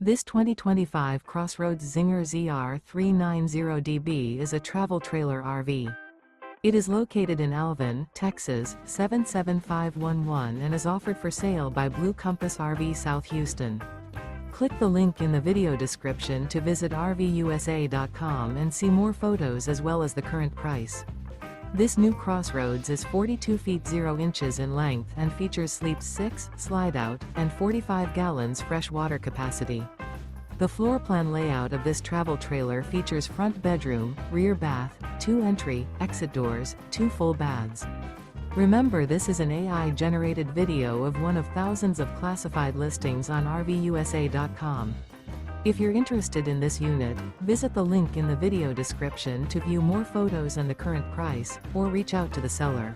This 2025 CrossRoads Zinger ZR390DB is a travel trailer RV. It is located in Alvin, Texas, 77511 and is offered for sale by Blue Compass RV South Houston. Click the link in the video description to visit RVUSA.com and see more photos as well as the current price. This new CrossRoads is 42 feet 0 inches in length and features sleep 6, slide-out, and 45 gallons fresh water capacity. The floor plan layout of this travel trailer features front bedroom, rear bath, 2 entry, exit doors, 2 full baths. Remember, this is an AI-generated video of one of thousands of classified listings on RVUSA.com. If you're interested in this unit, visit the link in the video description to view more photos and the current price, or reach out to the seller.